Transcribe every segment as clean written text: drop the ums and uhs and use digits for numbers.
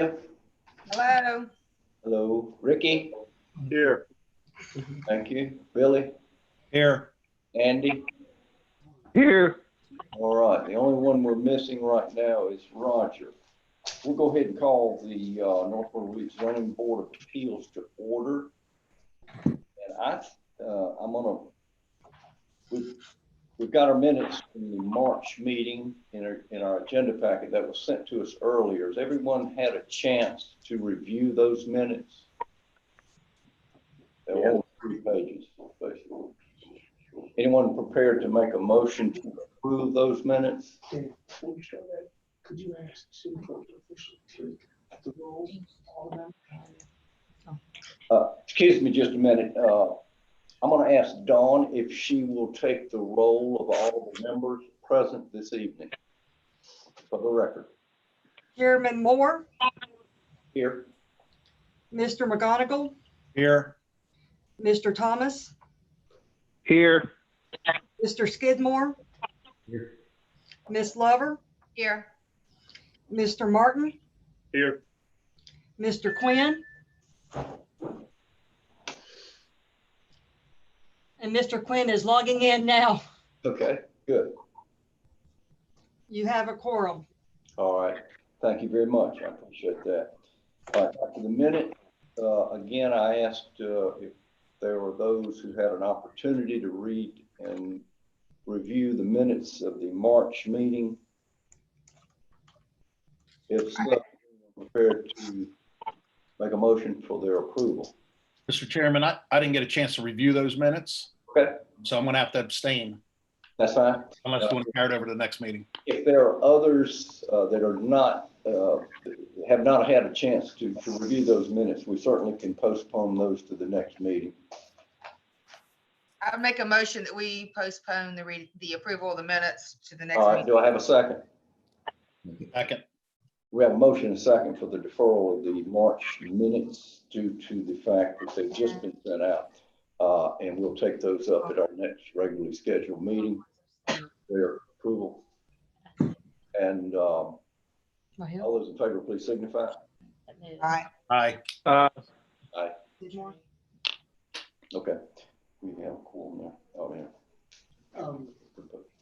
Hello. Hello, Ricky. Here. Thank you. Billy, Here. Andy. Here. All right. The only one we're missing right now is Roger. We'll go ahead and call the North Florida Region Zoning Board of Appeals to order. And we've got our minutes from the March meeting in our agenda packet that was sent to us earlier. Has everyone had a chance to review those minutes? They're only 3 pages, basically. Anyone prepared to make a motion to approve those minutes? Before we start that, could you ask the city clerk officially to the roll automatically? Excuse me just a minute. I'm going to ask Dawn if she will take the roll of all the members present this evening for the record. Chairman Moore, Here. Mr. McGonigal, Here. Mr. Thomas, Here. Mr. Skidmore, Here. Miss Lover, Here. Mr. Martin, Here. Mr. Quinn, and Mr. Quinn is logging in now. Okay, good. You have a quorum. All right. Thank you very much. I appreciate that. All right, after the minute, again, I asked if there were those who had an opportunity to read and review the minutes of the March meeting. If so, I'm prepared to make a motion for their approval. Mr. Chairman, I didn't get a chance to review those minutes, Okay, so I'm going to have to abstain that's fine. unless you want to carry it over to the next meeting. If there are others that are not, have not had a chance to review those minutes, we certainly can postpone those to the next meeting. I would make a motion that we postpone the approval of the minutes to the next All right, meeting. do I have a second? Second. We have a motion and a second for the deferral of the March minutes due to the fact that they've just been sent out. And we'll take those up at our next regularly scheduled meeting, their approval. And all those in favor, please signify. Aye. Aye. Aye. Skidmore? Okay. We have a quorum there. Oh, yeah.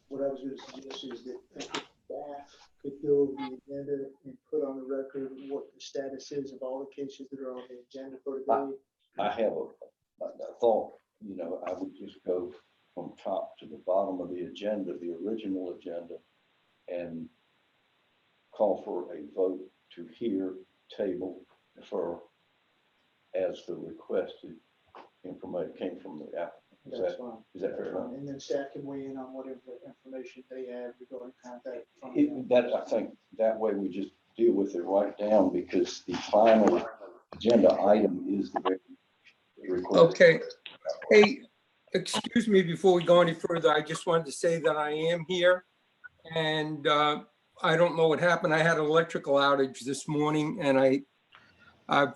What I was going to suggest is that if staff could go over the agenda and put on the record what the status is of all the cases that are on the agenda for today. I have a thought, I would just go from top to the bottom of the agenda, the original agenda, and call for a vote to hear, table, defer as the requested information came from the applicant. That's fine. Is that fair enough? And then staff can weigh in on whatever information they have regarding contact. from the I think that way we just deal with it right down because the final agenda item is the request. Okay. Hey, excuse me before we go any further. I just wanted to say that I am here. And I don't know what happened. I had an electrical outage this morning and I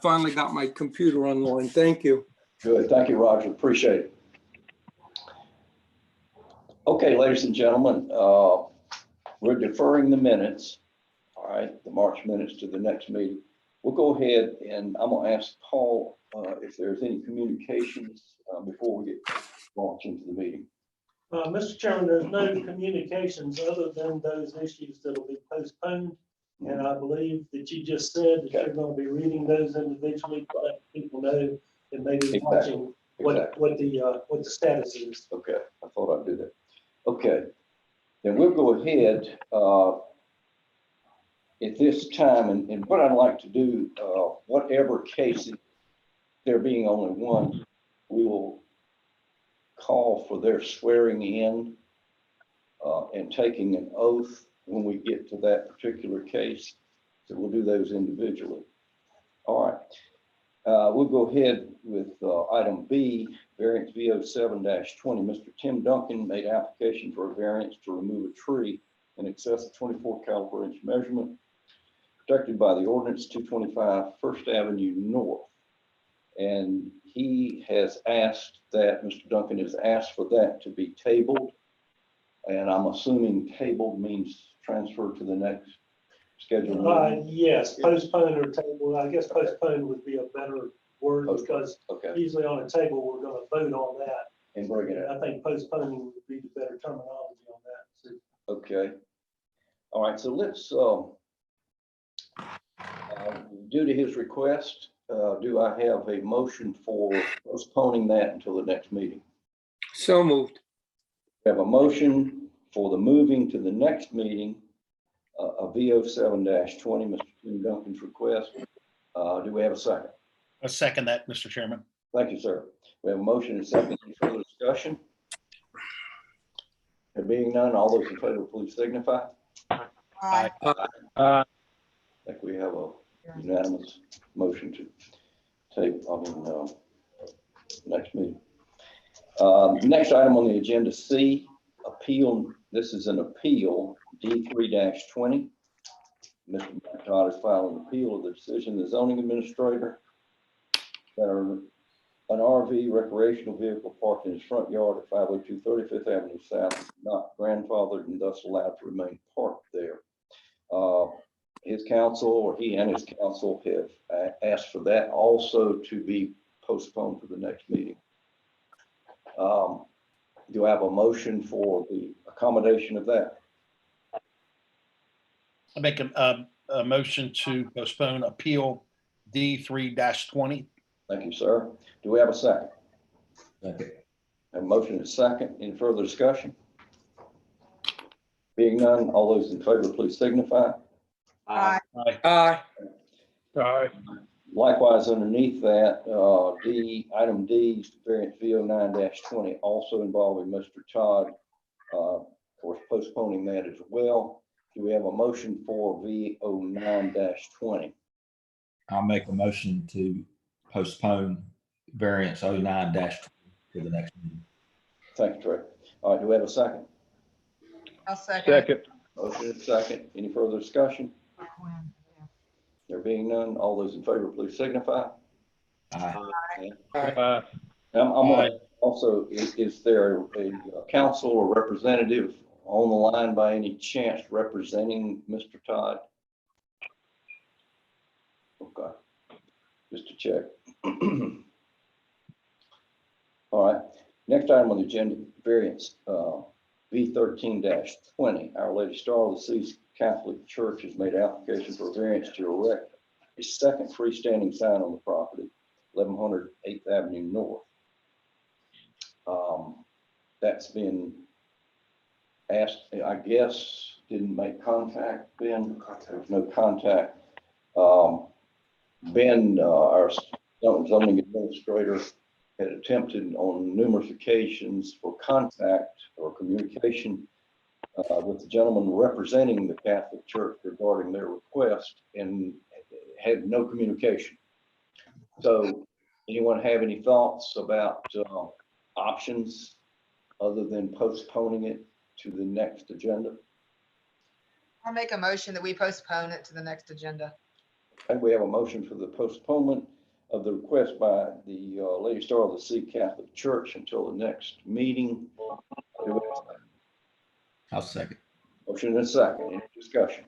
finally got my computer online. Thank you. Good. Thank you, Roger. Appreciate it. Okay, ladies and gentlemen, we're deferring the minutes, all right, the March minutes to the next meeting. We'll go ahead and I'm going to ask Paul if there's any communications before we get launched into the meeting. Mr. Chairman, there's no communications other than those issues that will be postponed. And I believe that you just said that you're going to be reading those individually to let people know that maybe watching what the status is. Okay, I thought I'd do that. Okay, then we'll go ahead at this time, and what I'd like to do, whatever cases, there being only one, we will call for their swearing in and taking an oath when we get to that particular case. So we'll do those individually. All right. We'll go ahead with item B, variance V07-20. Mr. Tim Duncan made application for a variance to remove a tree in excess of 24 caliber inch measurement protected by the ordinance 225 First Avenue North. And he has asked that, Mr. Duncan has asked for that to be tabled. And I'm assuming tabled means transferred to the next schedule? Yes, postpone or table. I guess postpone would be a better word because Okay, usually on a table, we're gonna vote on that. and bring it up. I think postponing would be the better terminology on that. So Okay. All right, so let's, due to his request, do I have a motion for postponing that until the next meeting? So moved. We have a motion for the moving to the next meeting, a VO7-20, Mr. Tim Duncan's request. Do we have a second? I second that, Mr. Chairman. Thank you, sir. We have a motion and a second. Any further discussion? There being none, all those in favor, please signify. Aye. I think we have a unanimous motion to take, next meeting. Next item on the agenda, C, appeal. This is an appeal, D3-20. Mr. McDonald is filing an appeal of the decision of the zoning administrator that an RV recreational vehicle parked in his front yard at 502 35th Avenue South is not grandfathered and thus allowed to remain parked there. His counsel, or he and his counsel, have asked for that also to be postponed to the next meeting. Do I have a motion for the accommodation of that? I make a motion to postpone appeal D3-20. Thank you, sir. Do we have a second? Second. A motion is second. Any further discussion? Being none, all those in favor, please signify. Aye. Aye. Aye. Likewise, underneath that, item D, variance VO9-20, also involving Mr. Todd, of course, postponing that as well. Do we have a motion for VO9-20? I'll make a motion to postpone variance 09-20 to the next meeting. Thank you, Trey. All right, do we have a second? I'll second. it. Second. Motion is second. Any further discussion? There being none, all those in favor, please signify. Aye. Aye. I'm gonna also, is there a counsel or representative on the line by any chance representing Mr. Todd? Okay, just to check. All right, next item on the agenda, variance V13-20. Our Lady Star of the Seas Catholic Church has made application for a variance to erect a second freestanding sign on the property, 1100 8th Avenue North. That's been asked, I guess, didn't make contact, Ben. There was no contact. Ben, our zoning administrator, had attempted on numerous occasions for contact or communication with the gentleman representing the Catholic Church regarding their request and had no communication. So anyone have any thoughts about options other than postponing it to the next agenda? I'll make a motion that we postpone it to the next agenda. And we have a motion for the postponement of the request by the Lady Star of the Sea Catholic Church until the next meeting. Do we have a second? I'll second. Motion and a second. Any discussion?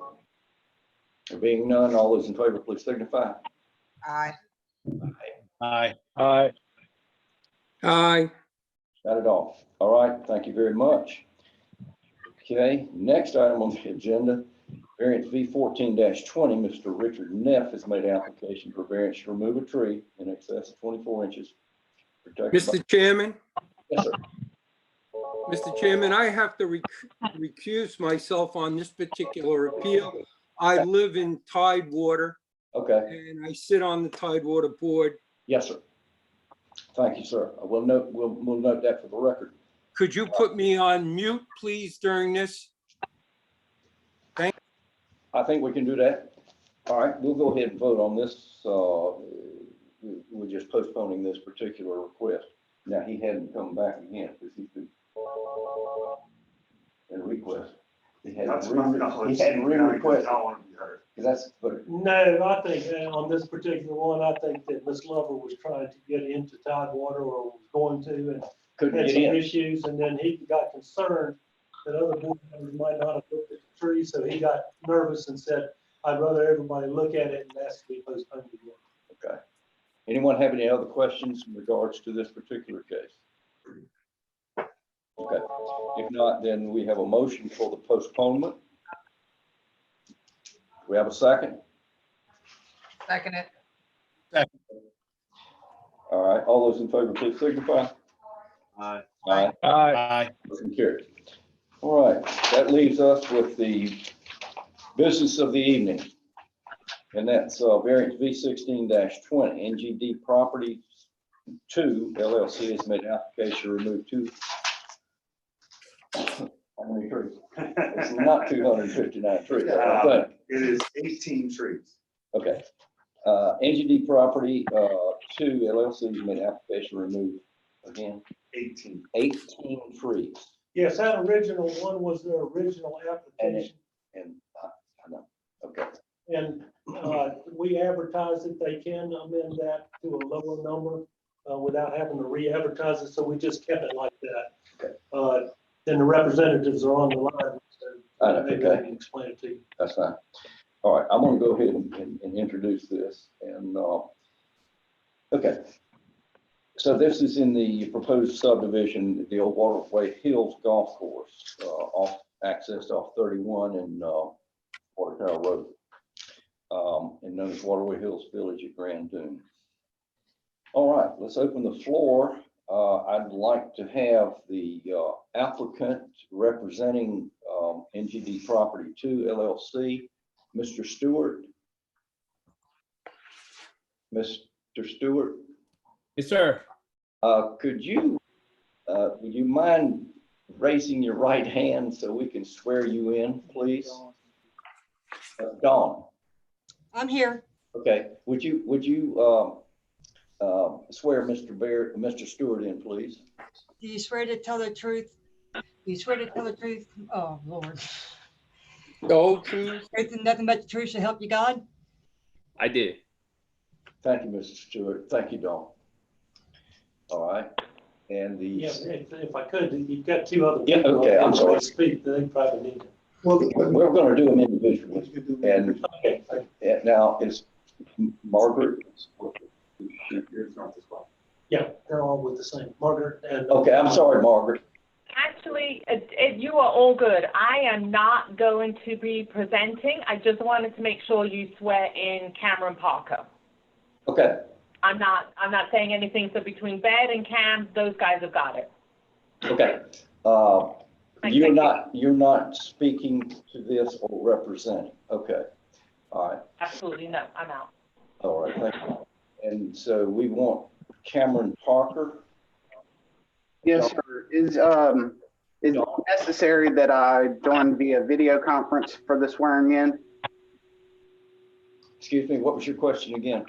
There being none, all those in favor, please signify. Aye. Aye. Aye. Aye. Got it all. All right, thank you very much. Okay, next item on the agenda, variance V14-20, Mr. Richard Neff has made application for variance to remove a tree in excess of 24 inches. Mr. Chairman, Yes, sir. Mr. Chairman, I have to recuse myself on this particular appeal. I live in Tidewater Okay, and I sit on the Tidewater board. yes, sir. Thank you, sir. We'll note that for the record. Could you put me on mute, please, during this? I think we can do that. All right, we'll go ahead and vote on this. We're just postponing this particular request. Now, he hadn't come back again because he's been in request. He hadn't re-requested. That's, but No, I think on this particular one, I think that Ms. Lover was trying to get into Tidewater or was going to and couldn't had get some in. issues. And then he got concerned that other board members might not have looked at the tree. So he got nervous and said, I'd rather everybody look at it and ask to be postponed again. Okay. Anyone have any other questions in regards to this particular case? Okay. If not, then we have a motion for the postponement. We have a second? Second it. All right, all those in favor, please signify. Aye. Aye. Aye. Aye. Motion carried. All right, that leaves us with the business of the evening. And that's variance V16-20, NGD Property 2 LLC has made application to remove how many trees? It's not 259 trees, I don't think. It is 18 trees. Okay. NGD Property 2 LLC has made application to remove, again, 18. 18 trees. Yes, that original one was their original application. And I know, okay, And we advertise that they can amend that to a lower number without having to re-advertise it, so we just kept it like that. Okay. Then the representatives are on the line, I so know, maybe I okay. can explain it to you. That's fine. All right, I'm gonna go ahead and introduce this and, okay. So this is in the proposed subdivision, the old Waterway Hills Golf Course, accessed off 31 and Water Tower Road, and known as Waterway Hills Village at Grand Dunes. All right, let's open the floor. I'd like to have the applicant representing NGD Property 2 LLC, Mr. Stewart. Mr. Stewart, Yes, sir. would you mind raising your right hand so we can swear you in, please? Dawn, I'm here. okay, would you swear Mr. Stewart in, please? Do you swear to tell the truth? Do you swear to tell the truth? Oh, Lord. The whole truth? Truth and nothing but the truth to help you God? I did. Thank you, Mr. Stewart. Thank you, Dawn. All right, and Yeah, if I could, you've got two other Yeah, people. okay, I'm If sorry. they speak, they probably need to. Well, we're going to do them individually. And Okay, now is Margaret. yeah, they're all with the same, Margaret and. Okay, I'm sorry, Margaret. Actually, you are all good. I am not going to be presenting. I just wanted to make sure you swear in Cameron Parker. Okay, I'm not saying anything. So between Bed and Cam, those guys have got it. okay. You're not speaking to this or representing. Okay, all right, Absolutely no. I'm out. all right, thank you. And so we want Cameron Parker. Yes, sir. Is it necessary that I join via video conference for the swearing in? Excuse me, what was your question again?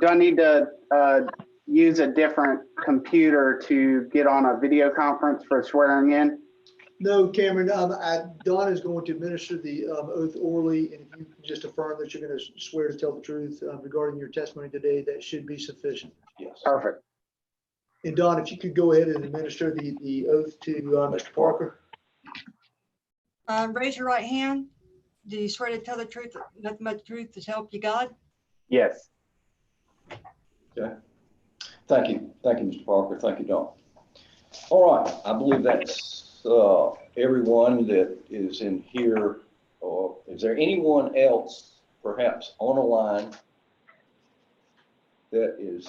Do I need to use a different computer to get on a video conference for swearing in? no, Cameron, Don is going to administer the oath orally, and if you can just affirm that you're going to swear to tell the truth regarding your testimony today, that should be sufficient. Yes. Perfect. And Don, if you could go ahead and administer the oath to Mr. Parker. Raise your right hand. Do you swear to tell the truth, nothing but the truth to help you God? Yes. Okay. Thank you, Mr. Parker. Thank you, Dawn. All right, I believe that's everyone that is in here. Or is there anyone else perhaps on a line that is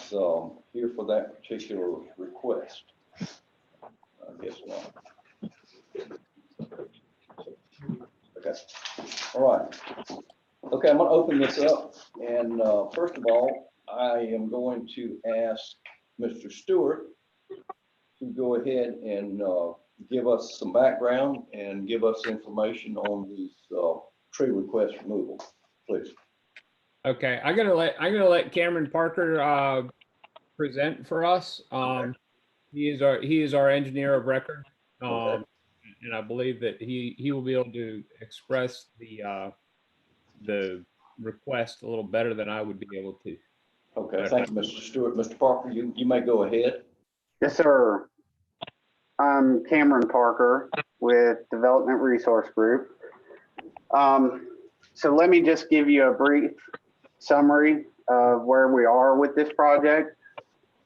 here for that particular request? I guess not. Okay, all right. Okay, I'm gonna open this up, and first of all, I am going to ask Mr. Stewart to go ahead and give us some background and give us information on these tree request removal, please. Okay, I'm gonna let Cameron Parker present for us. He is our engineer of record, Okay. and I believe that he will be able to express the request a little better than I would be able to. Okay, thank you, Mr. Stewart. Mr. Parker, you may go ahead. Yes, sir. I'm Cameron Parker with Development Resource Group. So let me just give you a brief summary of where we are with this project.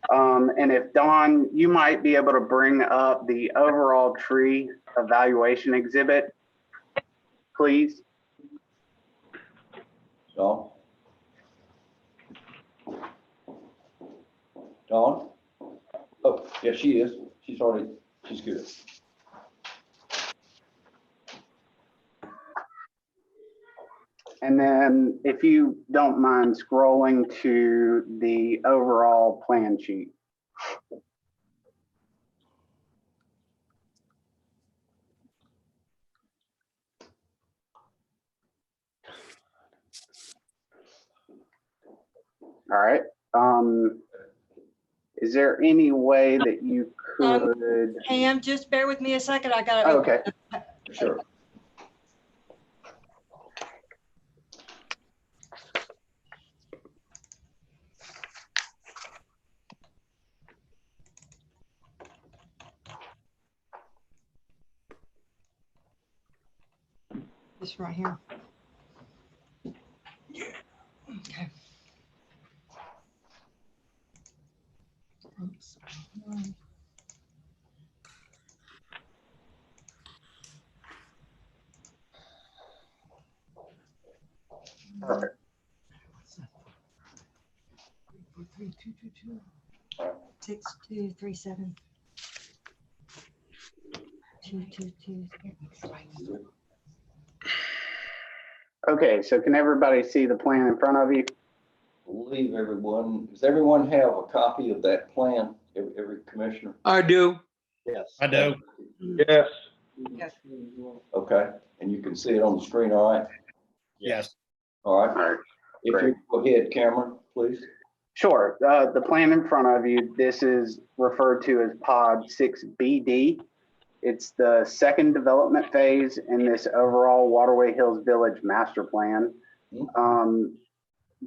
And if Dawn, you might be able to bring up the overall tree evaluation exhibit, please. Dawn? Dawn? Oh, yeah, she is. She's good. And then if you don't mind scrolling to the overall plan sheet. All right. Is there any way that you could? Cam, just bear with me a second. I gotta. Okay, Sure. This right here. Okay. Oops. perfect. 3222. 6237. 222. Okay, so can everybody see the plan in front of you? Believe everyone, does everyone have a copy of that plan? Every commissioner? I do. Yes. I do. Yes. Yes. Okay, and you can see it on the screen, all right? Yes. All All right. right, If great. you go ahead, Cameron, please. Sure. The plan in front of you, this is referred to as Pod 6BD. It's the second development phase in this overall Waterway Hills Village master plan.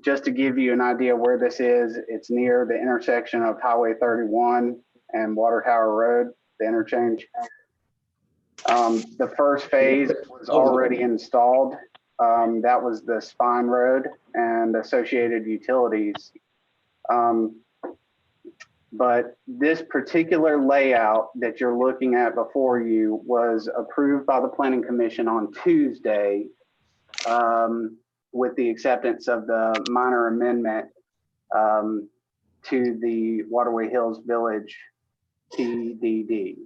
Just to give you an idea where this is, it's near the intersection of Highway 31 and Water Tower Road, the interchange. The first phase was already installed. That was the Spine Road and associated utilities. But this particular layout that you're looking at before you was approved by the Planning Commission on Tuesday, with the acceptance of the minor amendment to the Waterway Hills Village TDD.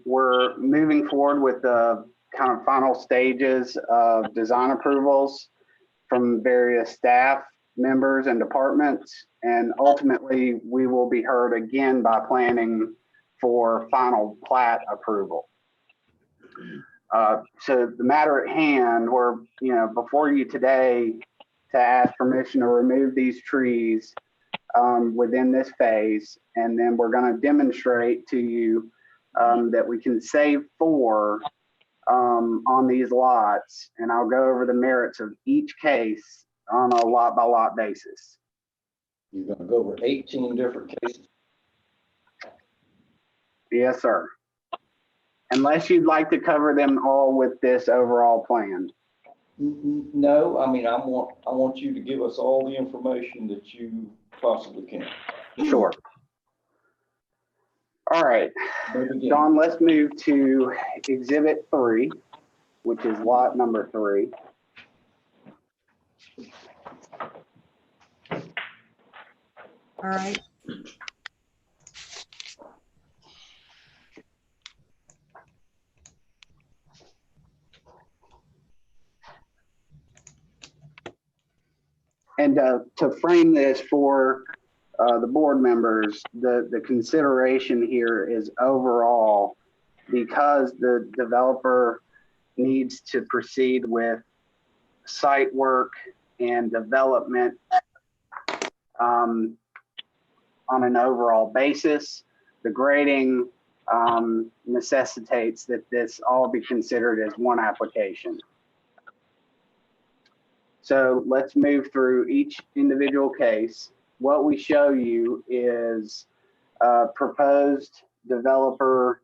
We're moving forward with the kind of final stages of design approvals from various staff members and departments, and ultimately we will be heard again by planning for final plat approval. So the matter at hand, we're before you today to ask permission to remove these trees within this phase, and then we're going to demonstrate to you that we can save 4 on these lots, and I'll go over the merits of each case on a lot by lot basis. You're gonna go over 18 different cases. Yes, sir. Unless you'd like to cover them all with this overall plan. No, I mean, I want you to give us all the information that you possibly can. Sure. All right, Dawn, let's move to Exhibit 3, which is lot number 3. All right. And to frame this for the board members, the consideration here is overall, because the developer needs to proceed with site work and development on an overall basis, the grading necessitates that this all be considered as one application. So let's move through each individual case. What we show you is a proposed developer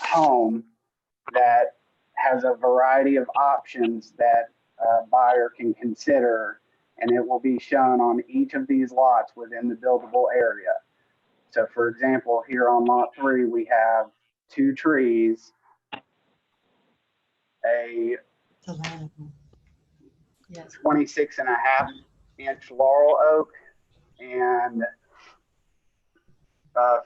home that has a variety of options that a buyer can consider, and it will be shown on each of these lots within the buildable area. So for example, here on lot 3, we have 2 trees, a It's a land. Yes. 26.5-inch laurel oak and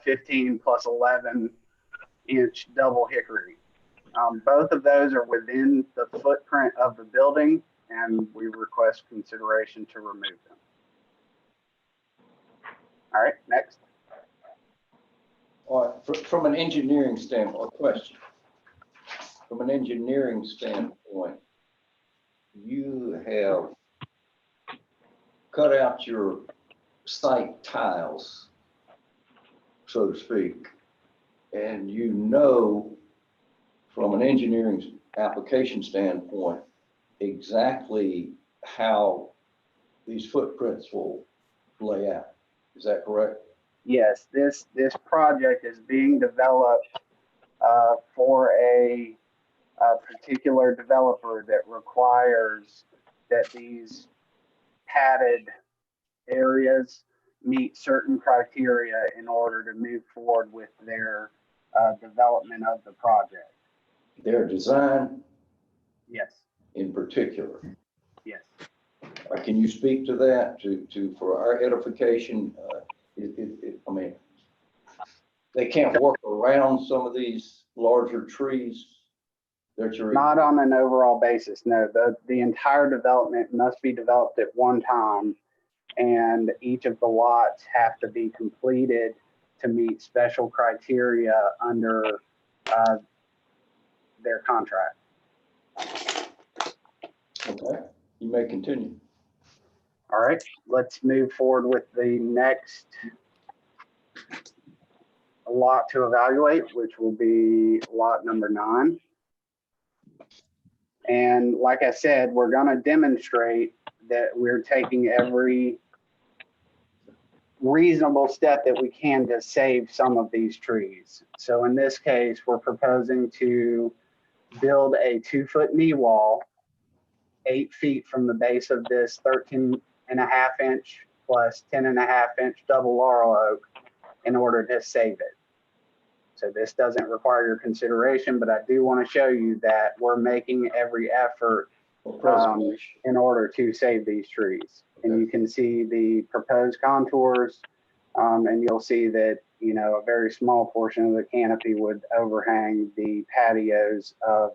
15 plus 11-inch double hickory. Both of those are within the footprint of the building, and we request consideration to remove them. All right, next. All right, from an engineering standpoint, question. From an engineering standpoint, you have cut out your site tiles, so to speak, and you know from an engineering application standpoint exactly how these footprints will lay out. Is that correct? Yes, this project is being developed for a particular developer that requires that these padded areas meet certain criteria in order to move forward with their development of the project. Their design Yes, in particular. yes. Can you speak to that for our edification? I mean, they can't work around some of these larger trees that you're. Not on an overall basis, no. The entire development must be developed at one time, and each of the lots have to be completed to meet special criteria under their contract. Okay, you may continue. All right, let's move forward with the next lot to evaluate, which will be lot number 9. And like I said, we're going to demonstrate that we're taking every reasonable step that we can to save some of these trees. So in this case, we're proposing to build a 2-foot knee wall 8 feet from the base of this 13.5-inch plus 10.5-inch double laurel oak in order to save it. So this doesn't require your consideration, but I do want to show you that we're making every effort in order to save these trees. And you can see the proposed contours, and you'll see that, you know, a very small portion of the canopy would overhang the patios of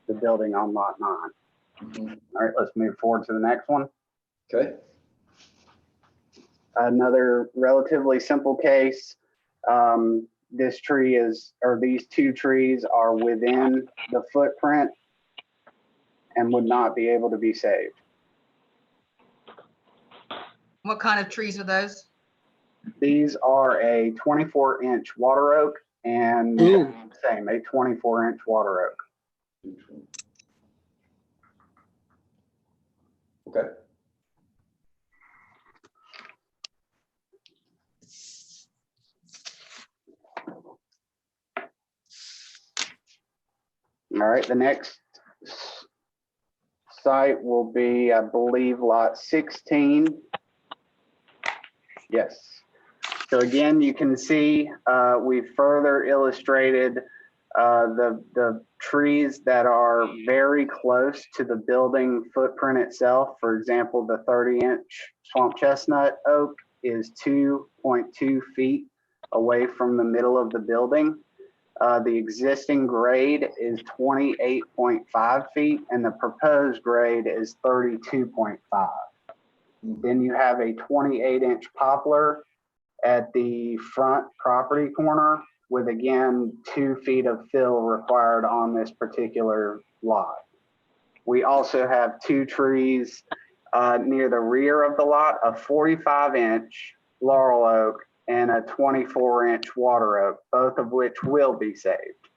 the building on lot 9. Mm-hmm. All right, let's move forward to the next one. Okay. Another relatively simple case. This tree is, or these 2 trees are within the footprint and would not be able to be saved. What kind of trees are those? These are a 24-inch water oak and same, a 24-inch water oak. Okay. All right, the next site will be, I believe, lot 16. Yes. So again, you can see we further illustrated the trees that are very close to the building footprint itself. For example, the 30-inch swamp chestnut oak is 2.2 feet away from the middle of the building. The existing grade is 28.5 feet and the proposed grade is 32.5. Then you have a 28-inch poplar at the front property corner with, again, 2 feet of fill required on this particular lot. We also have 2 trees near the rear of the lot, a 45-inch laurel oak and a 24-inch water oak, both of which will be saved.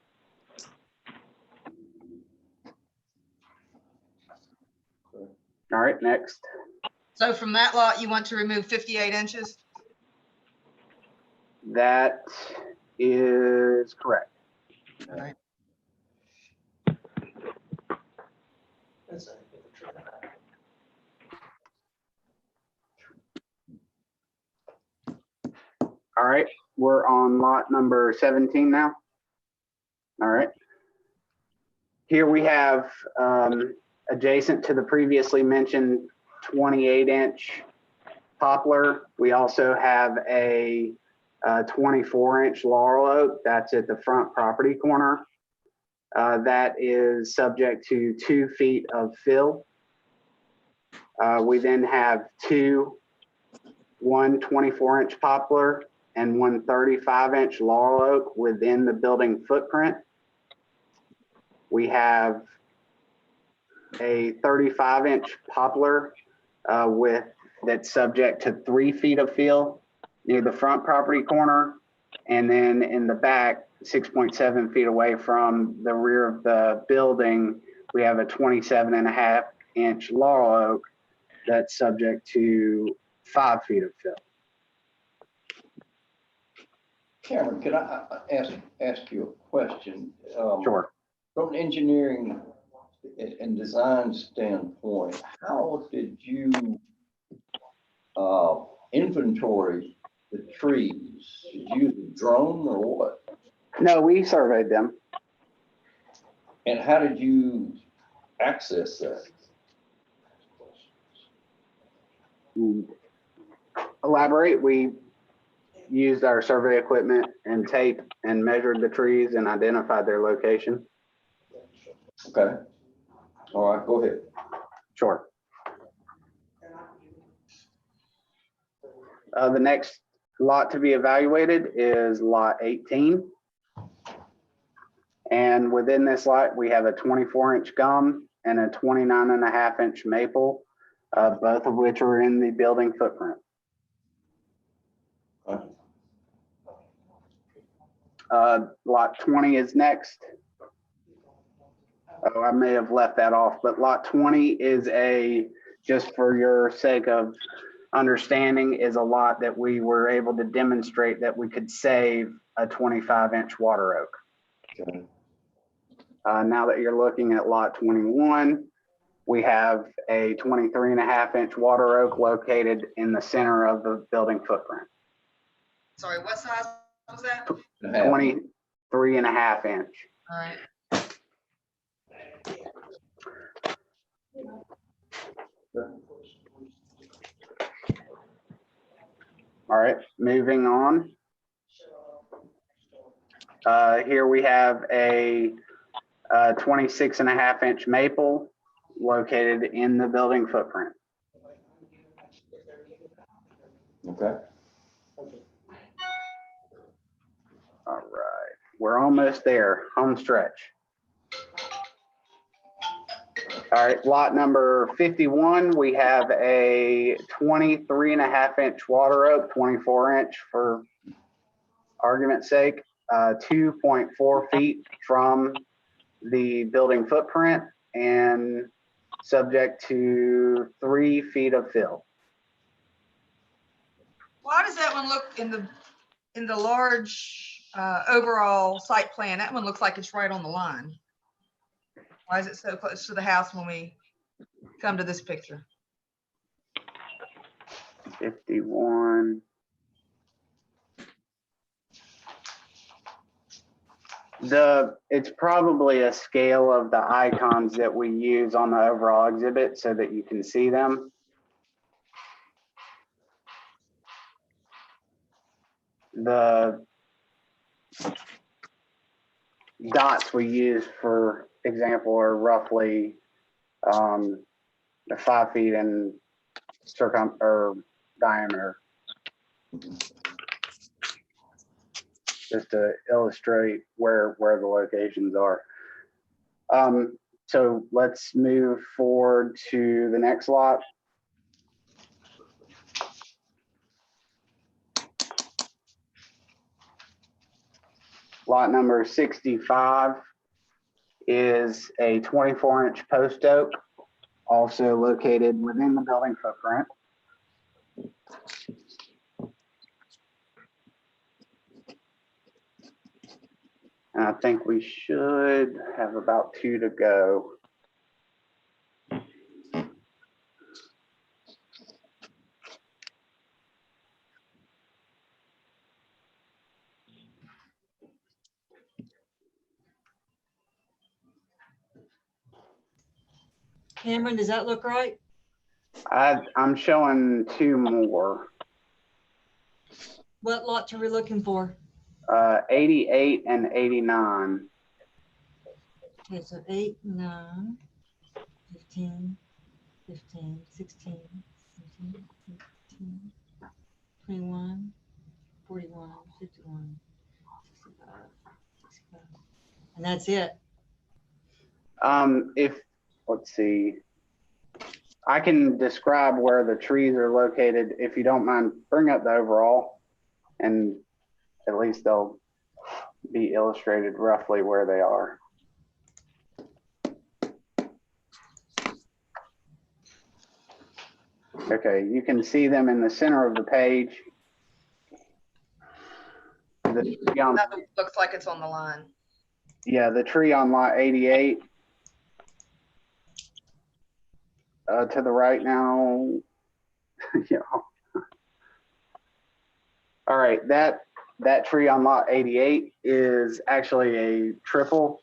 All right, next. So from that lot, you want to remove 58 inches? That is correct. All right. All right, we're on lot number 17 now. All right. Here we have adjacent to the previously mentioned 28-inch poplar. We also have a 24-inch laurel oak that's at the front property corner. That is subject to 2 feet of fill. We then have one 24-inch poplar and one 35-inch laurel oak within the building footprint. We have a 35-inch poplar that's subject to 3 feet of fill near the front property corner. And then in the back, 6.7 feet away from the rear of the building, we have a 27.5-inch laurel oak that's subject to 5 feet of fill. Cameron, can I ask you a question? Sure. From an engineering and design standpoint, how did you inventory the trees? Did you use a drone or what? No, we surveyed them. And how did you access that? Elaborate. We used our survey equipment and tape and measured the trees and identified their location. Okay. All right, go ahead. Sure. The next lot to be evaluated is lot 18. And within this lot, we have a 24-inch gum and a 29.5-inch maple, both of which are in the building footprint. Lot 20 is next. Oh, I may have left that off, but lot 20 is just for your sake of understanding, is a lot that we were able to demonstrate that we could save a 25-inch water oak. Okay. Now that you're looking at lot 21, we have a 23.5-inch water oak located in the center of the building footprint. Sorry, what size was that? 23.5-inch. All right. All right, moving on. Here we have a 26.5-inch maple located in the building footprint. Okay. All right, we're almost there, home stretch. All right, lot number 51, we have a 23.5-inch water oak, 24-inch for argument's sake, 2.4 feet from the building footprint and subject to 3 feet of fill. Why does that one look in the large overall site plan? That one looks like it's right on the line. Why is it so close to the house when we come to this picture? 51. It's probably a scale of the icons that we use on the overall exhibit so that you can see them. The dots we use, for example, are roughly 5 feet in diameter. Just to illustrate where the locations are. So let's move forward to the next lot. Lot number 65 is a 24-inch post oak, also located within the building footprint. And I think we should have about 2 to go. Cameron, does that look right? I'm showing two more, What lots are we looking for? 88 and 89. Okay, so 8, 9, 15, 16, 17, 18, 21, 41, 51, 65, 65. And that's it. Let's see, I can describe where the trees are located. If you don't mind, bring up the overall, and at least they'll be illustrated roughly where they are. Okay, you can see them in the center of the page. The tree on, That looks like it's on the line. yeah, the tree on lot 88. To the right now. Yeah. All right, that tree on lot 88 is actually a triple,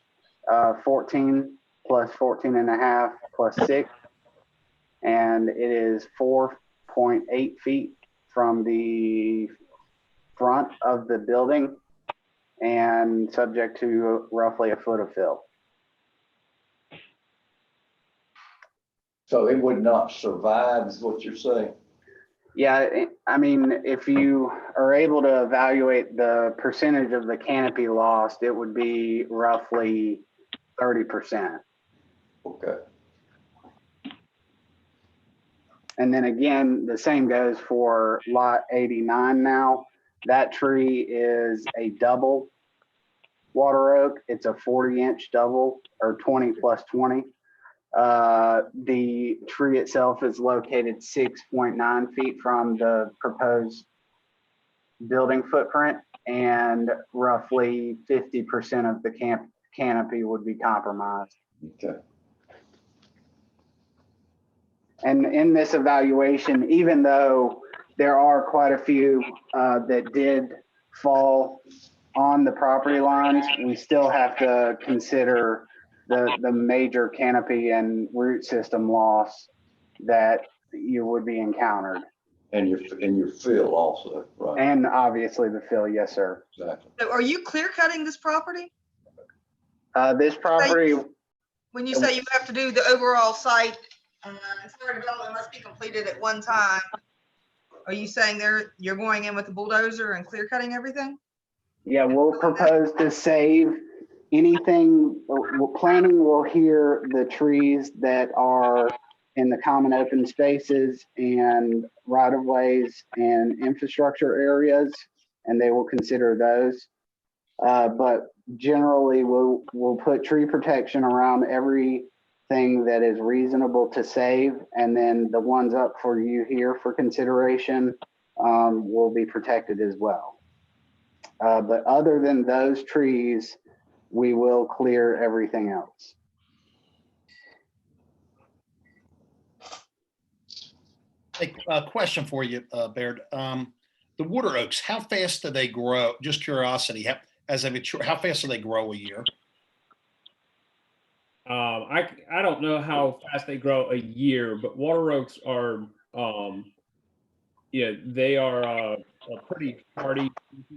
14 plus 14 and a half plus 6. And it is 4.8 feet from the front of the building and subject to roughly a foot of fill. So it would not survive, is what you're saying? Yeah, I mean, if you are able to evaluate the percentage of the canopy lost, it would be roughly 30%. Okay. And then again, the same goes for lot 89 now. That tree is a double water oak. It's a 40-inch double, or 20 plus 20. The tree itself is located 6.9 feet from the proposed building footprint, and roughly 50% of the canopy would be compromised. Okay. And in this evaluation, even though there are quite a few that did fall on the property lines, we still have to consider the major canopy and root system loss that you would be encountered. And your fill also, right? And obviously the fill, yes, sir. Exactly. So are you clear cutting this property? This property, When you say you have to do the overall site, entire development must be completed at one time. Are you saying you're going in with the bulldozer and clear cutting everything? yeah, we'll propose to save anything. Planning will hear the trees that are in the common open spaces and right of ways and infrastructure areas, and they will consider those. But generally, we'll put tree protection around everything that is reasonable to save, and then the ones up for you here for consideration will be protected as well. But other than those trees, we will clear everything else. A question for you, Baird. The water oaks, how fast do they grow? Just curiosity, as they mature, how fast do they grow a year? I don't know how fast they grow a year, but water oaks are, yeah, they are a pretty hardy.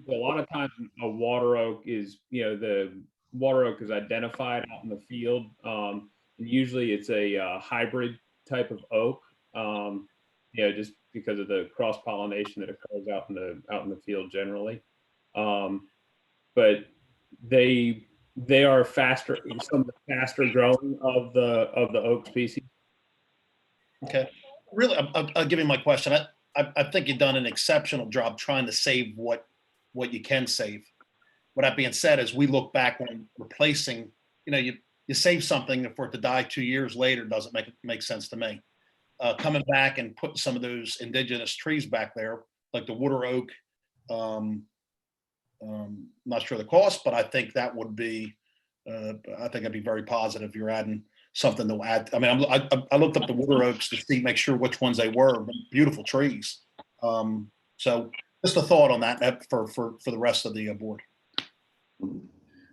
A lot of times a water oak is, the water oak is identified out in the field. Usually it's a hybrid type of oak, just because of the cross pollination that occurs out in the field generally. But they are faster, some of the faster growing of the oak species. Okay, really, I'll give you my question. I think you've done an exceptional job trying to save what you can save. With that being said, as we look back when replacing, you save something for it to die 2 years later doesn't make sense to me. Coming back and putting some of those indigenous trees back there, like the water oak, not sure the cost, but I think that would be, I think it'd be very positive. You're adding something to add. I mean, I looked up the water oaks to make sure which ones they were. Beautiful trees. So just a thought on that for the rest of the board.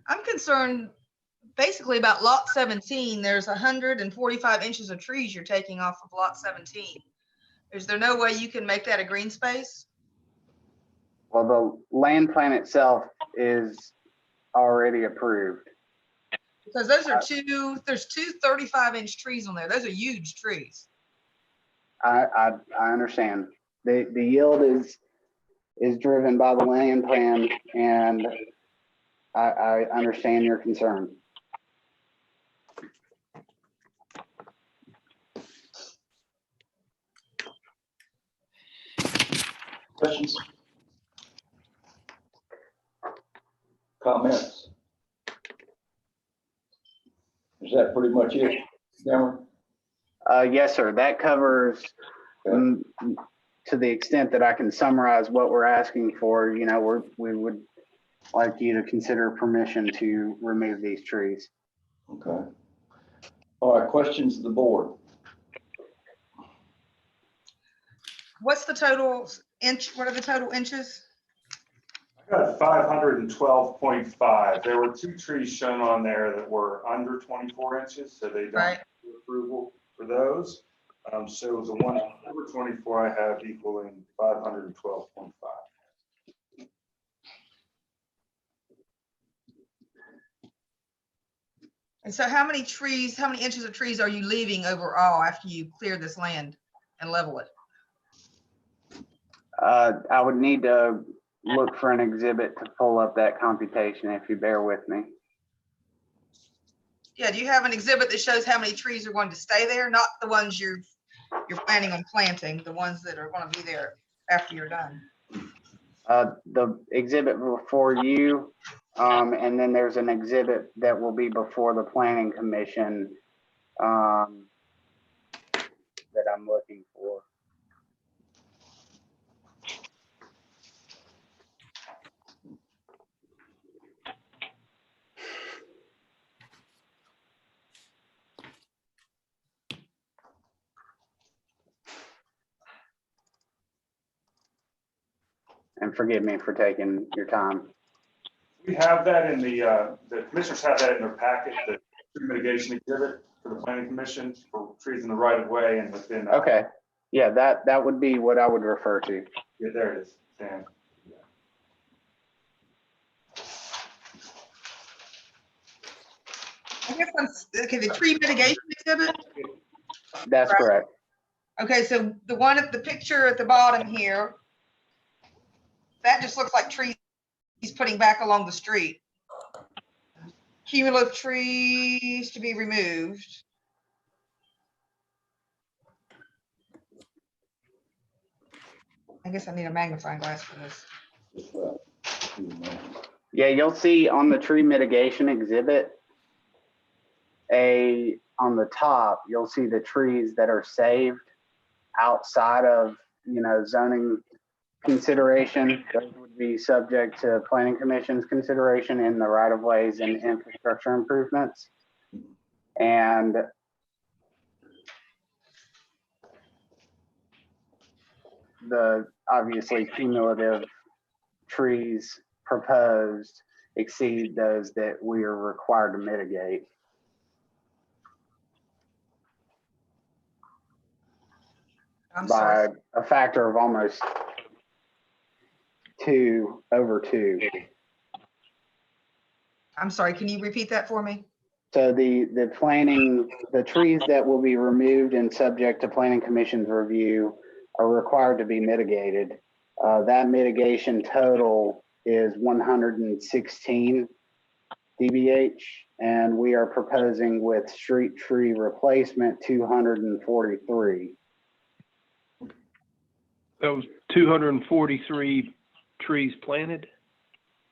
I'm concerned basically about lot 17, there's 145 inches of trees you're taking off of lot 17. Is there no way you can make that a green space? Well, the land plan itself is already approved. Because those are there's two 35-inch trees on there. Those are huge trees. I understand. The yield is driven by the land plan, and I understand your concern. Questions? Comments? Is that pretty much it, Cameron? Yes, sir. That covers, to the extent that I can summarize what we're asking for, you know, we would like you to consider permission to remove these trees. Okay. All right, questions of the board? What's the total inch? What are the total inches? I got 512.5. There were 2 trees shown on there that were under 24 inches, so they don't Right. have approval for those. So the one over 24 I have equaling 512.5. And so how many inches of trees are you leaving overall after you clear this land and level it? I would need to look for an exhibit to pull up that computation if you bear with me. Yeah, do you have an exhibit that shows how many trees are going to stay there? Not the ones you're planning on planting, the ones that are going to be there after you're done. The exhibit before you, and then there's an exhibit that will be before the planning commission that I'm looking for. And forgive me for taking your time. We have that in the commissioners have that in their packet, the tree mitigation exhibit for the planning commission for trees in the right of way and within. Okay, yeah, that would be what I would refer to. Yeah, there it is, Dan. I guess okay, the tree mitigation exhibit? That's Right. correct. Okay, so the one at the picture at the bottom here, that just looks like trees he's putting back along the street. Cumulative trees to be removed. I guess I need a magnifying glass for this. Yeah, you'll see on the tree mitigation exhibit, on the top, you'll see the trees that are saved outside of, zoning consideration. Those would be subject to planning commission's consideration in the right of ways and infrastructure improvements. And the obviously cumulative trees proposed exceed those that we are required to mitigate. By a factor of almost 2/2. I'm sorry, can you repeat that for me? So the trees that will be removed and subject to planning commission's review are required to be mitigated. That mitigation total is 116 dBH, and we are proposing with street tree replacement 243. That was 243 trees planted?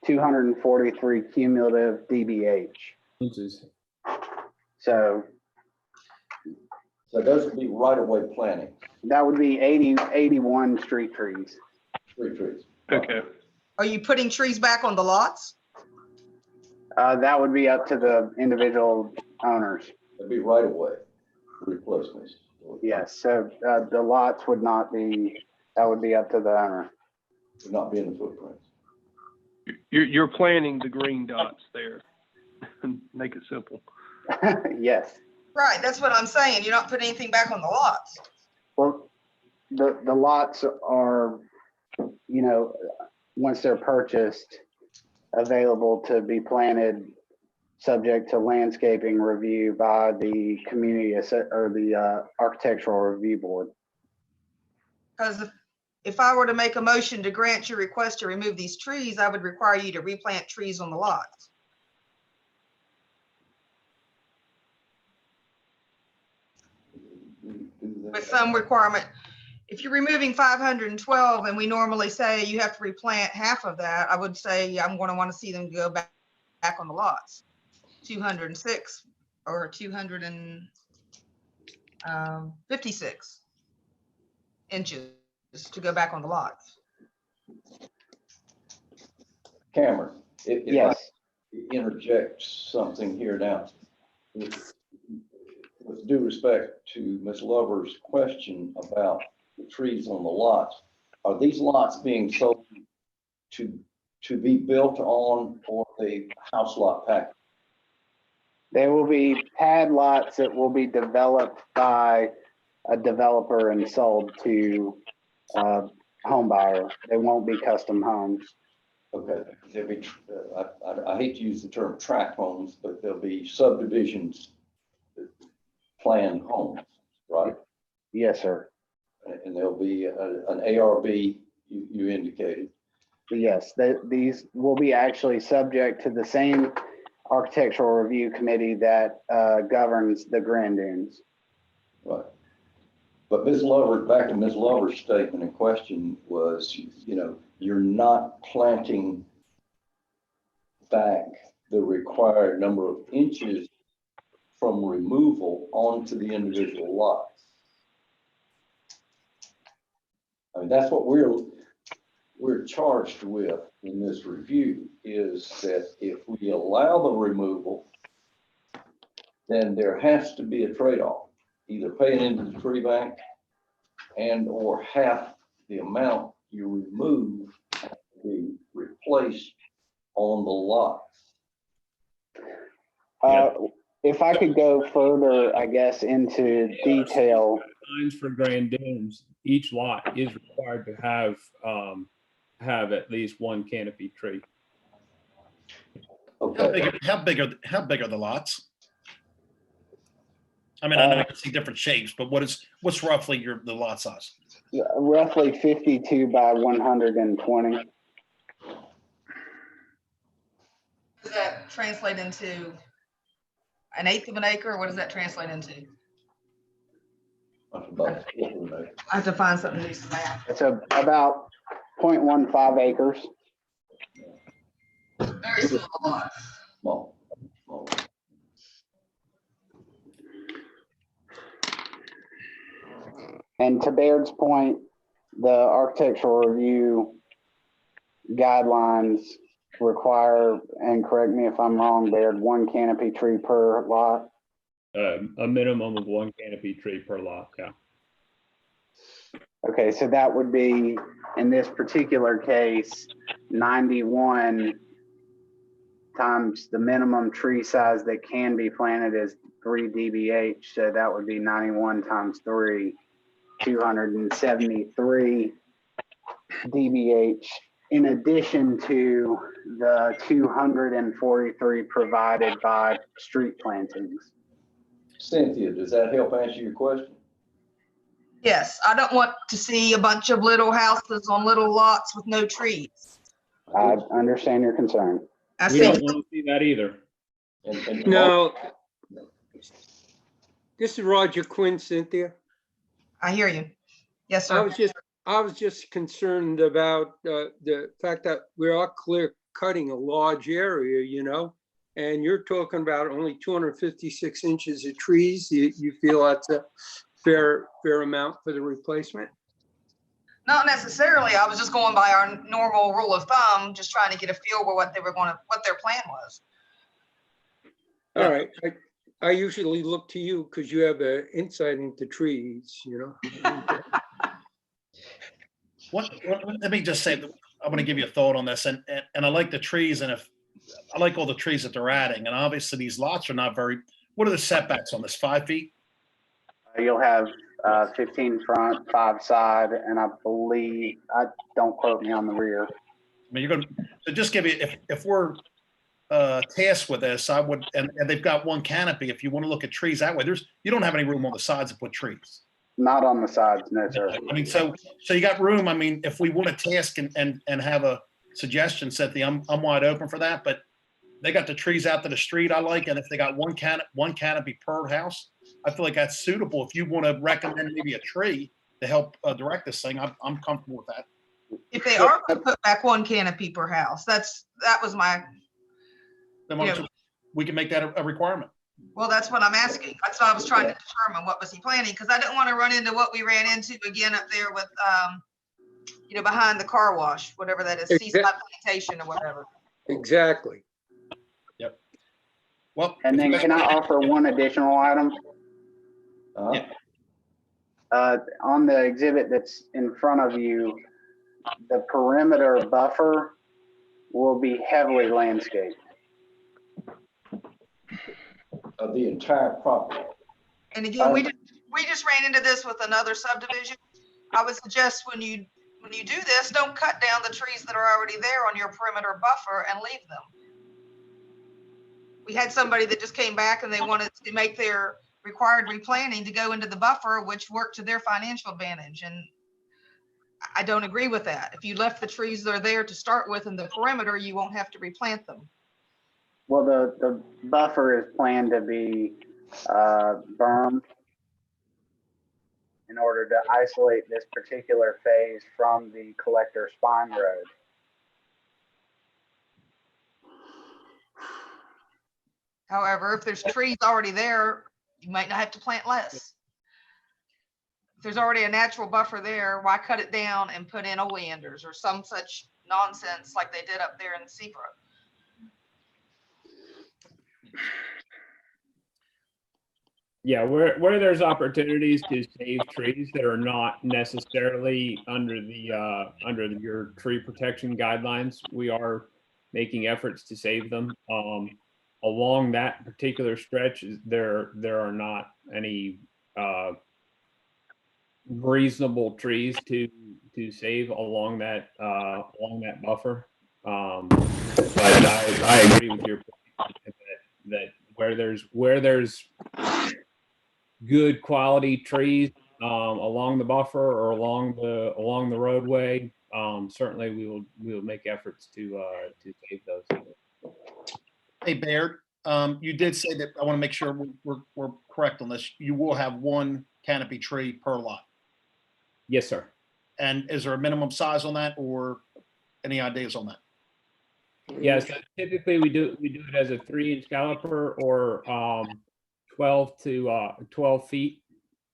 243 cumulative dBH. So those would be right-of-way planting. that would be 81 street trees. Street trees. Okay. Are you putting trees back on the lots? That would be up to the individual owners. That'd be right-of-way replacements. Yes, so the lots would not be, that would be up to the owner. Would not be in the footprints. You're planting the green dots there. and make it simple. Yes. Right, that's what I'm saying. You're not putting anything back on the lots. Well, the lots are, you know, once they're purchased, available to be planted, subject to landscaping review by the or the architectural review board. Because if I were to make a motion to grant your request to remove these trees, I would require you to replant trees on the lots. With some requirement, if you're removing 512 and we normally say you have to replant half of that, I would say I'm going to want to see them go back on the lots. 206 or 256 inches to go back on the lots. Cameron, if I Yes. interject something here now. With due respect to Ms. Lover's question about the trees on the lots, are these lots being sold to be built on or the house lot package? They will be pad lots that will be developed by a developer and sold to home buyer. They won't be custom homes. Okay, there'll be, I hate to use the term tract homes, but there'll be subdivisions, planned homes, right? Yes, sir. And there'll be an ARB, you indicated. Yes, these will be actually subject to the same architectural review committee that governs the Grand Dunes. Right. But Ms. Lover, back to Ms. Lover's statement in question was, you know, you're not planting back the required number of inches from removal onto the individual lots. I mean, that's what we're charged with in this review, is that if we allow the removal, then there has to be a trade-off. Either pay it into the tree bank and or half the amount you remove has to be replaced on the lots. If I could go further, I guess, into detail. Lines for Grand Dunes, each lot is required to have at least one canopy tree. Okay. How big are the lots? I mean, I know you can see different shapes, but what's roughly the lot size? Roughly 52 by 120. Does that translate into an eighth of an acre? Or what does that translate into? I have to find something to do some math. It's about 0.15 acres. Very small lot. Small. And to Baird's point, the architectural review guidelines require, and correct me if I'm wrong, Baird, one canopy tree per lot. A minimum of one canopy tree per lot, yeah. Okay, so that would be, in this particular case, 91 times the minimum tree size that can be planted is 3 dBH. So that would be 91 times 3, 273 dBH, in addition to the 243 provided by street plantings. Cynthia, does that help answer your question? Yes, I don't want to see a bunch of little houses on little lots with no trees. I understand your concern. We don't want to see that either. No. This is Roger Quinn, Cynthia. I hear you. Yes, sir. I was just concerned about the fact that we are clear cutting a large area, you know, and you're talking about only 256 inches of trees. You feel that's a fair amount for the replacement? Not necessarily. I was just going by our normal rule of thumb, just trying to get a feel for what their plan was. All right. I usually look to you because you have an insight into trees, you know. Let me just say, I want to give you a thought on this, and I like the trees, and if I like all the trees that they're adding, and obviously these lots are not very, what are the setbacks on this, 5 feet? You'll have 15 front, 5 side, and I believe, don't quote me on the rear. I mean, you're gonna, so just give you, if we're tasked with this, I would, and they've got one canopy, if you want to look at trees that way, you don't have any room on the sides to put trees. Not on the sides, no, sir. I mean, so you got room. I mean, if we want to task and have a suggestion, Cynthia, I'm wide open for that, but they got the trees out to the street I like, and if they got one canopy per house, I feel like that's suitable. If you want to recommend maybe a tree to help direct this thing, I'm comfortable with that. If they are going to put back one canopy per house, that was my, Then we can make that a requirement. well, that's what I'm asking. That's what I was trying to determine. What was he planning? Because I didn't want to run into what we ran into again up there with, behind the car wash, whatever that is, Seaside Plantation or whatever. Exactly. Yep. Well. And then can I offer one additional item? Yeah. On the exhibit that's in front of you, the perimeter buffer will be heavily landscaped. Of the entire property. And again, we just ran into this with another subdivision. I would suggest when you do this, don't cut down the trees that are already there on your perimeter buffer and leave them. We had somebody that just came back and they wanted to make their required replanting to go into the buffer, which worked to their financial advantage. And I don't agree with that. If you left the trees that are there to start with in the perimeter, you won't have to replant them. Well, the buffer is planned to be bermed in order to isolate this particular phase from the collector spine road. However, if there's trees already there, you might not have to plant less. If there's already a natural buffer there, why cut it down and put in oleanders or some such nonsense like they did up there in Seabrook? Yeah, where there's opportunities to save trees that are not necessarily under your tree protection guidelines, we are making efforts to save them. Along that particular stretch, there are not any reasonable trees to save along that buffer. But I agree with your point that where there's good quality trees along the buffer or along the roadway, certainly we will make efforts to save those. Hey, Baird, you did say that, I want to make sure we're correct on this. You will have one canopy tree per lot. Yes, sir. And is there a minimum size on that or any ideas on that? Yes, typically we do it as a 3-inch caliper or 12 feet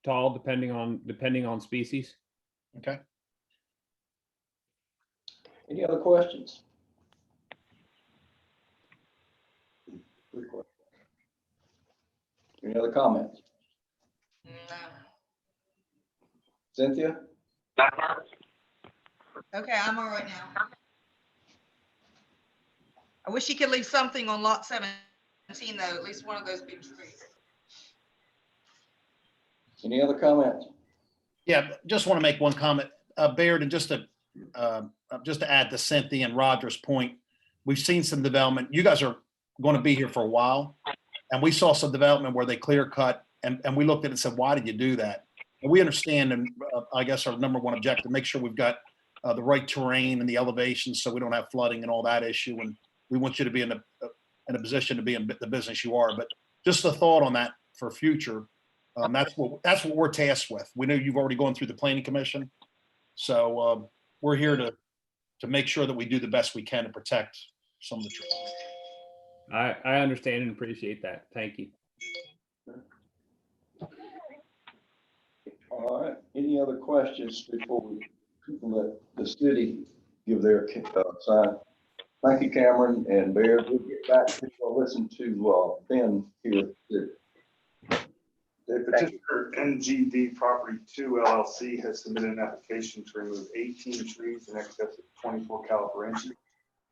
tall, depending on species. Okay. Any other questions? Any other comments? No. Cynthia? Okay, I'm all right now. I wish you could leave something on lot 17 though, at least one of those big trees. Any other comments? Yeah, just want to make one comment, Baird, and just to add to Cynthia and Roger's point, we've seen some development. You guys are going to be here for a while, and we saw some development where they clear cut, and we looked at it and said, why did you do that? And we understand, and I guess our number one objective, make sure we've got the right terrain and the elevations so we don't have flooding and all that issue. And we want you to be in a position to be in the business you are. But just a thought on that for future. That's what we're tasked with. We know you've already gone through the planning commission. So we're here to make sure that we do the best we can to protect some of the trees. I understand and appreciate that. Thank you. All right. Any other questions before we let the city give their sign? Thank you, Cameron and Baird. We'll get back to listen to Ben here. The petitioner NGD Property 2 LLC has submitted an application to remove 18 trees in excess of 24 caliber inches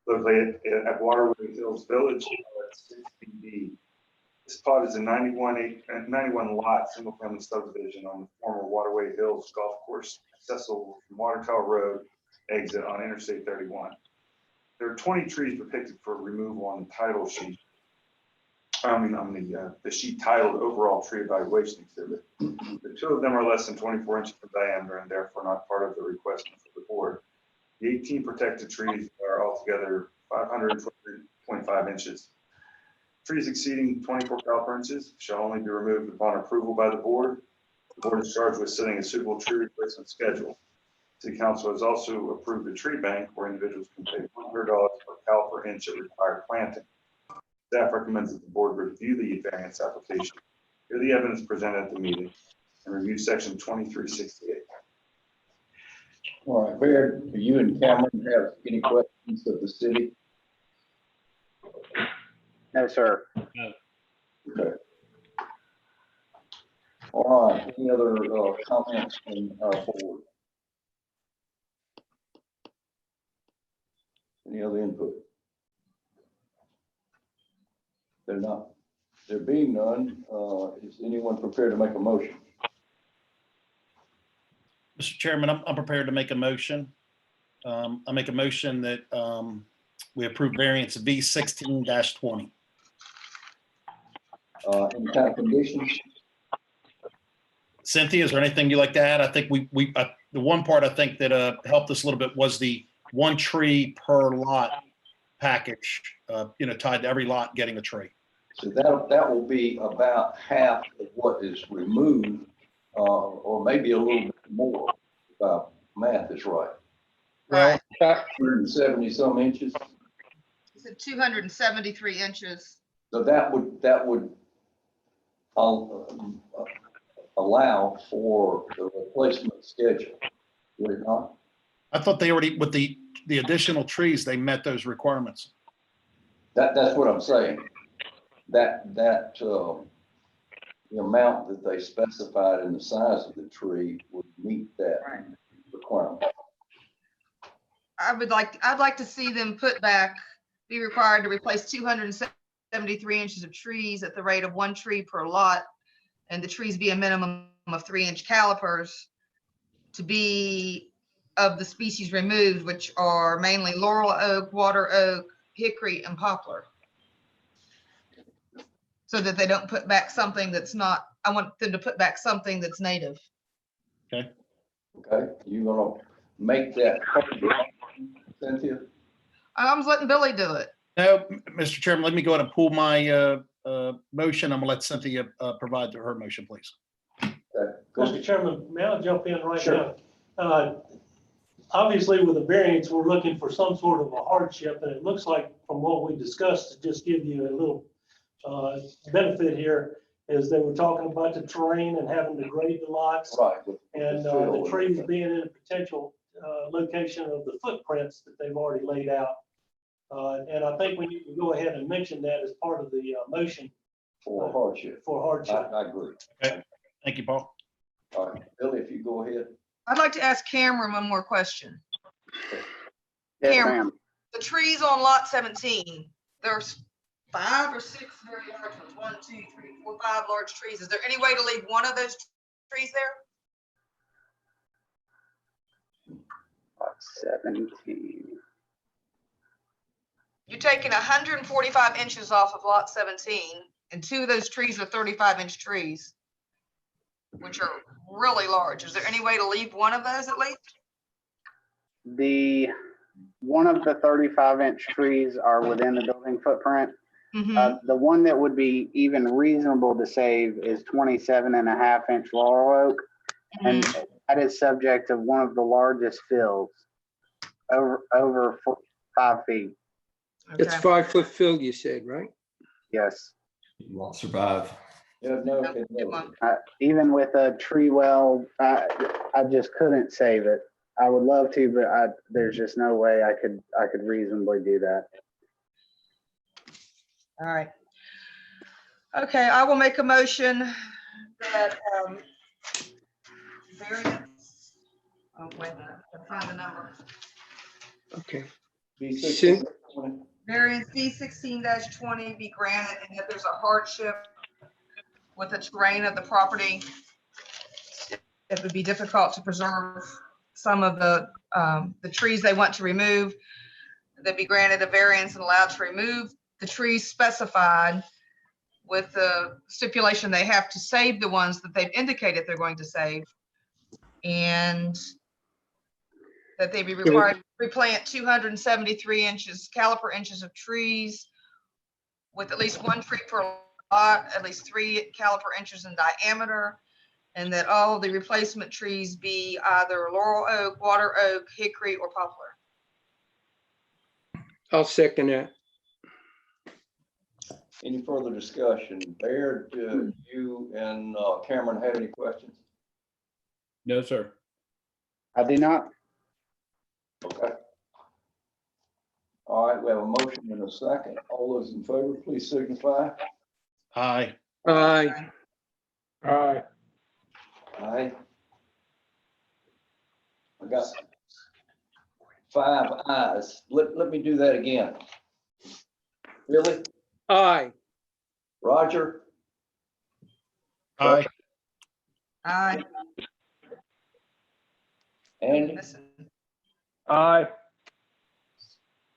located at Waterway Hills Village, 6BD. This plot is a 91 lot, single family subdivision on the former Waterway Hills Golf Course, accessible from Water Tower Road exit on Interstate 31. There are 20 trees depicted for removal on the title sheet. On the sheet titled Overall Tree Evaluation Exhibit. The 2 of them are less than 24 inches in diameter and therefore not part of the request for the board. The 18 protected trees are altogether 520.5 inches. Trees exceeding 24 caliper inches shall only be removed upon approval by the board. The board is charged with setting a suitable tree replacement schedule. City Council has also approved a tree bank where individuals can pay $100 per caliper inch of required planting. Staff recommends that the board review the variance application, hear the evidence presented at the meeting, and review section 2368. All right, Baird, do you and Cameron have any questions of the city? No, sir. Okay. All right, any other comments from our board? Any other input? There being none, is anyone prepared to make a motion? Mr. Chairman, I'm prepared to make a motion. I make a motion that we approve variance V 16-20. Any kind of conditions? Cynthia, is there anything you'd like to add? I think the one part I think that helped us a little bit was the 1 tree per lot package, tied to every lot getting a tree. So that will be about half of what is removed, or maybe a little bit more, if math is right. Well, 170 some inches. It's at 273 inches. So that would allow for the replacement schedule, would it not? I thought they already, with the additional trees, they met those requirements. That's what I'm saying. The amount that they specified in the size of the tree would meet that requirement. I'd like to see them be required to replace 273 inches of trees at the rate of 1 tree per lot, and the trees be a minimum of 3-inch calipers to be of the species removed, which are mainly laurel oak, water oak, hickory, and poplar. So that they don't put back something that's not, I want them to put back something that's native. Okay. Okay, you gonna make that, Cynthia? I was letting Billy do it. No, Mr. Chairman, let me go ahead and pull my motion. I'm gonna let Cynthia provide her motion, please. Okay. Mr. Chairman, may I jump in right Sure. now? Obviously, with a variance, we're looking for some sort of a hardship, and it looks like from what we discussed, to just give you a little benefit here, is they were talking about the terrain and having to grade the lots. Right. And the trees being in a potential location of the footprints that they've already laid out. And I think we need to go ahead and mention that as part of the motion. For hardship. For hardship. I agree. Okay. Thank you, Paul. All right, Billy, if you go ahead. I'd like to ask Cameron one more question. Yes, Cameron, ma'am. the trees on lot 17, there's 5 or 6 very large ones. 1, 2, 3, 4, 5 large trees. Is there any way to leave one of those trees there? Lot 17. You're taking 145 inches off of lot 17, and 2 of those trees are 35-inch trees, which are really large. Is there any way to leave one of those at least? One of the 35-inch trees are within the building footprint. The one that would be even reasonable to save is 27.5-inch laurel oak. And that is subject of one of the largest fills, over 5 feet. It's 5-foot fill, you said, right? Yes. It won't survive. Yeah, no. Even with a tree well, I just couldn't save it. I would love to, but there's just no way I could reasonably do that. All right. Okay, I will make a motion that variance. Oh, wait a minute. I can find the number. Okay. variance B 16-20 be granted, and if there's a hardship with the terrain of the property, it would be difficult to preserve some of the trees they want to remove. They'd be granted a variance and allowed to remove the trees specified with the stipulation they have to save the ones that they've indicated they're going to save. And that they be required to replant 273 inches, caliper inches of trees with at least one tree per lot, at least 3 caliper inches in diameter, and that all the replacement trees be either laurel oak, water oak, hickory, or poplar. I'll second that. Any further discussion? Baird, do you and Cameron have any questions? No, sir. I do not. Okay. All right, we have a motion and a second. All those in favor, please signify. Aye. Aye. Aye. Aye. I got 5 ayes. Let me do that again. Billy, Aye. Roger, Aye. Aye. Andy, Aye.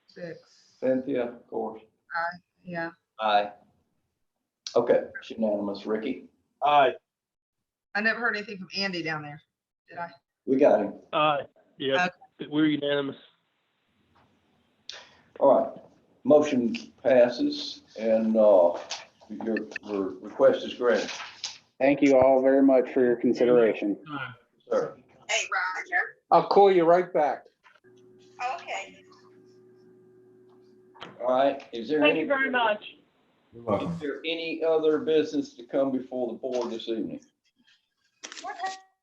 6. Cynthia, of course. Yeah. Aye. Okay, it's unanimous. Ricky, Aye. I never heard anything from Andy down there. Did I? we got him. Aye. Yeah, we're unanimous. All right, motion passes and your request is granted, Thank you all very much for your consideration. sir. Hey, Roger. I'll call you right back. Okay. All right, is there Thank any? you very much. You're welcome. Is there any other business to come before the board this evening? What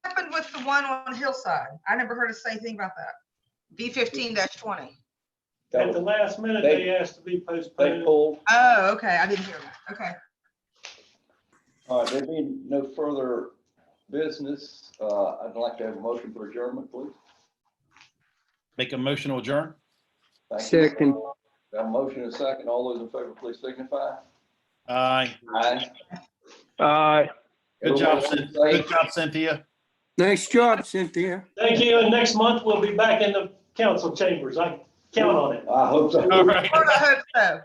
happened with the one on Hillside? I never heard us say anything about that. B 15-20. That At the was, last minute, They- they asked to be they postponed. pulled. Oh, okay. I didn't hear that. Okay. All right, there being no further business, I'd like to have a motion for adjournment, please. Make a motion to adjourn? Thank you. Second. Got a motion and a second. All those in favor, please signify. Aye. Aye. Aye. Good job, Everyone Cynthia. say- Good job, Cynthia. Nice job, Cynthia. Thank you, and next month we'll be back in the council chambers. I count on it. I hope so. All right. Lord, I hope so.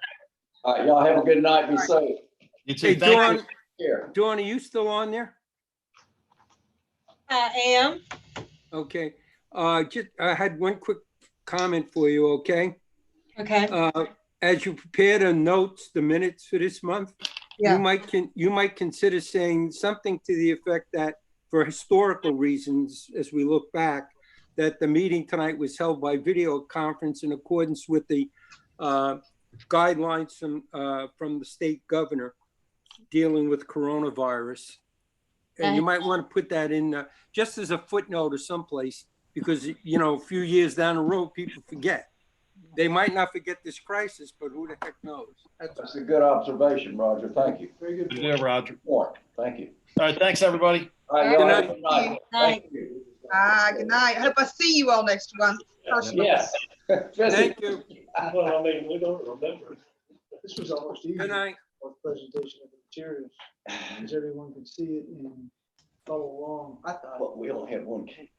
All right, y'all have a good night. Be safe. You too. Hey, Thank Dawn, you. Here. Dawn, are you still on there? I am. Okay. Just, I had one quick comment for you, okay? Okay. As you prepare the notes, the minutes for this month, Yeah. you might consider saying something to the effect that for historical reasons, as we look back, that the meeting tonight was held by video conference in accordance with the guidelines from the state governor dealing with coronavirus. And you might want to put that in just as a footnote or someplace, because, you know, a few years down the road, people forget. They might not forget this crisis, but who the heck knows? That's a good observation, Roger. Thank you. Very good. Yeah, Roger. Point. Thank you. All right, thanks, everybody. All right, y'all Good have a good night. Thank you. Good night. I hope I see you all next month personally. Yes. Thank you. Well, I mean, we don't remember. This was almost easy. Good night. Our presentation of the materials, as everyone could see it and follow along. I thought. Well, we only had one case.